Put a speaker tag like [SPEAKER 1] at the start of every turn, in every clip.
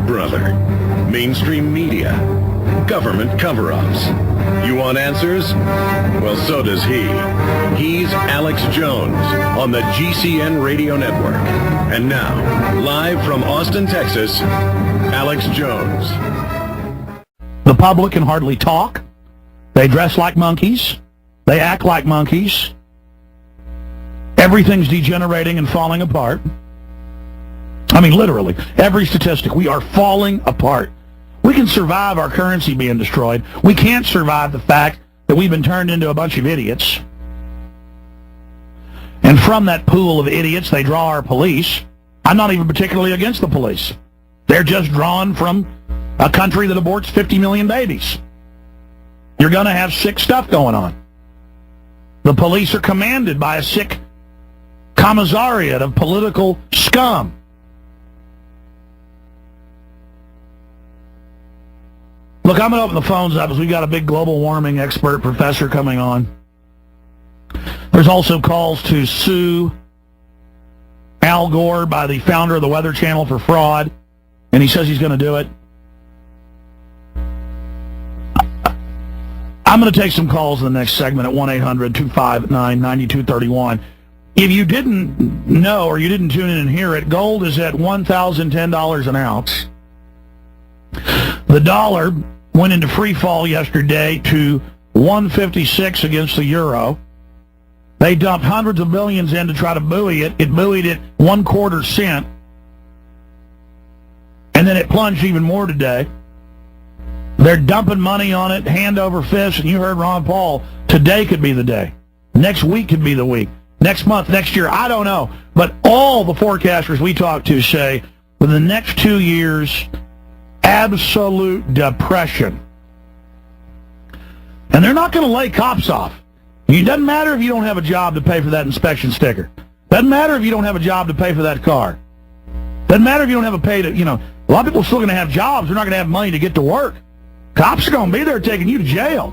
[SPEAKER 1] brother. Mainstream media. Government cover-ups. You want answers? Well, so does he. He's Alex Jones on the GCN Radio Network. And now, live from Austin, Texas, Alex Jones.
[SPEAKER 2] The public can hardly talk. They dress like monkeys. They act like monkeys. Everything's degenerating and falling apart. I mean, literally, every statistic. We are falling apart. We can survive our currency being destroyed. We can't survive the fact that we've been turned into a bunch of idiots. And from that pool of idiots, they draw our police. I'm not even particularly against the police. They're just drawn from a country that aborts 50 million babies. You're going to have sick stuff going on. The police are commanded by a sick commissariat of political scum. Look, I'm going to open the phones up because we've got a big global warming expert professor coming on. There's also calls to sue Al Gore by the founder of the Weather Channel for fraud, and he says he's going to do it. I'm going to take some calls in the next segment at 1-800-259-9231. If you didn't know or you didn't tune in and hear it, gold is at $1,010 an ounce. The dollar went into free fall yesterday to 156 against the euro. They dumped hundreds of billions in to try to buoy it. It buoyed it 1/4 cent. And then it plunged even more today. They're dumping money on it, hand over fist, and you heard Ron Paul. Today could be the day. Next week could be the week. Next month, next year, I don't know. But all the forecasters we talk to say, for the next 2 years, absolute depression. And they're not going to lay cops off. It doesn't matter if you don't have a job to pay for that inspection sticker. Doesn't matter if you don't have a job to pay for that car. Doesn't matter if you don't have a pay to, a lot of people are still going to have jobs. They're not going to have money to get to work. Cops are going to be there taking you to jail.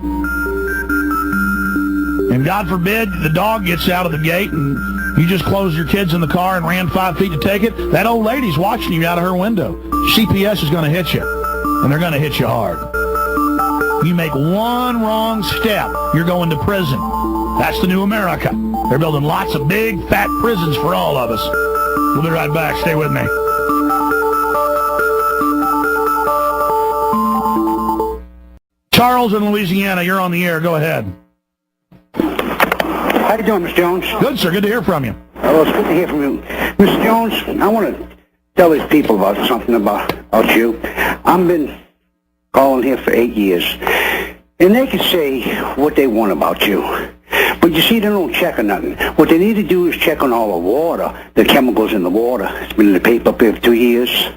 [SPEAKER 2] And God forbid the dog gets out of the gate and you just closed your kids in the car and ran 5 feet to take it. That old lady's watching you out of her window. CPS is going to hit you, and they're going to hit you hard. You make one wrong step, you're going to prison. That's the new America. They're building lots of big, fat prisons for all of us. We'll be right back. Stay with me. Charles in Louisiana, you're on the air. Go ahead.
[SPEAKER 3] How you doing, Mr. Jones?
[SPEAKER 2] Good, sir. Good to hear from you.
[SPEAKER 3] Oh, it's good to hear from you. Mr. Jones, I want to tell these people about something about you. I've been calling here for 8 years, and they can say what they want about you. But you see, they don't check on nothing. What they need to do is check on all the water, the chemicals in the water. It's been in the paper up here for 2 years.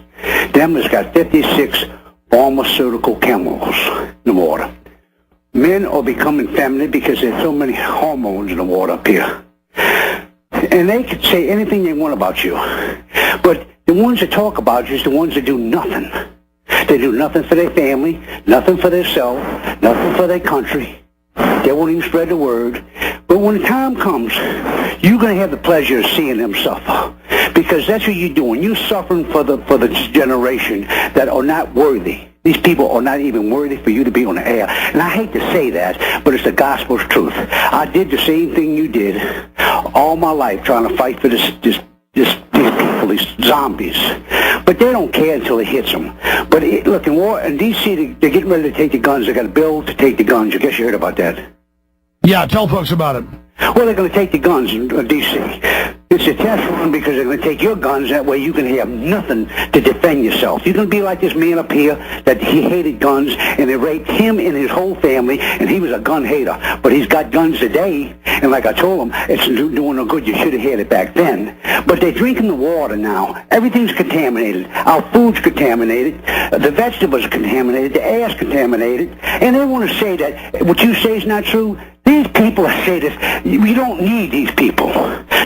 [SPEAKER 3] Them has got 56 pharmaceutical chemicals in the water. Men are becoming feminine because there's so many hormones in the water up here. And they could say anything they want about you. But the ones that talk about you is the ones that do nothing. They do nothing for their family, nothing for themselves, nothing for their country. They won't even spread the word. But when the time comes, you're going to have the pleasure of seeing them suffer. Because that's what you're doing. You're suffering for the generation that are not worthy. These people are not even worthy for you to be on the air. And I hate to say that, but it's the gospel's truth. I did the same thing you did all my life, trying to fight for these people, these zombies. But they don't care until it hits them. But look, in war, in D.C., they're getting ready to take the guns. They got a bill to take the guns. I guess you heard about that.
[SPEAKER 2] Yeah, tell folks about it.
[SPEAKER 3] Well, they're going to take the guns in D.C. It's a test run because they're going to take your guns. That way you can have nothing to defend yourself. You're going to be like this man up here that he hated guns, and they raped him and his whole family, and he was a gun hater. But he's got guns today, and like I told him, it's doing no good. You should have had it back then. But they're drinking the water now. Everything's contaminated. Our food's contaminated. The vegetables are contaminated. The air's contaminated. And they want to say that what you say is not true. These people say this. We don't need these people.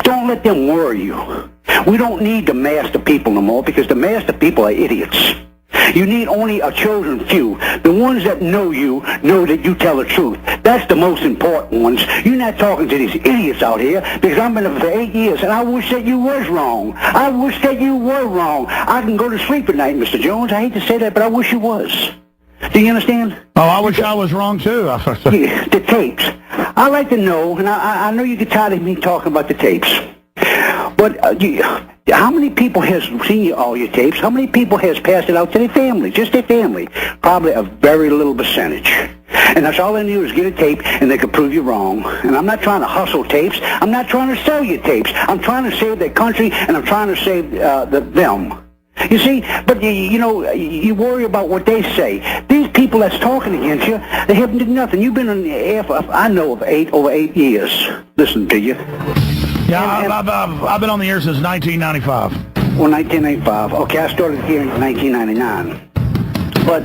[SPEAKER 3] Don't let them worry you. We don't need the master people no more because the master people are idiots. You need only a chosen few. The ones that know you know that you tell the truth. That's the most important ones. You're not talking to these idiots out here, because I've been there for 8 years, and I wish that you was wrong. I wish that you were wrong. I can go to sleep at night, Mr. Jones. I hate to say that, but I wish you was. Do you understand?
[SPEAKER 2] Oh, I wish I was wrong, too.
[SPEAKER 3] Yeah, the tapes. I like to know, and I know you get tired of me talking about the tapes, but how many people has seen all your tapes? How many people has passed it out to their family, just their family? Probably a very little percentage. And that's all they need is get a tape, and they can prove you wrong. And I'm not trying to hustle tapes. I'm not trying to sell you tapes. I'm trying to save their country, and I'm trying to save them. You see, but you worry about what they say. These people that's talking against you, they haven't did nothing. You've been on the air for, I know, over 8 years. Listen to you.
[SPEAKER 2] Yeah, I've been on the air since 1995.
[SPEAKER 3] Well, 1995. Okay, I started here in 1999. But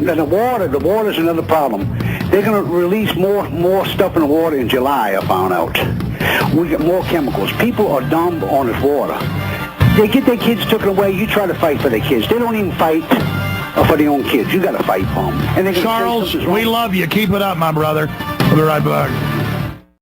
[SPEAKER 3] the water's another problem. They're going to release more stuff in the water in July, I found out. We get more chemicals. People are dumb on this water. They get their kids taken away. You try to fight for their kids. They don't even fight for their own kids. You got to fight for them. And
[SPEAKER 2] Charles, we love you. Keep it up, my brother. We'll be right back.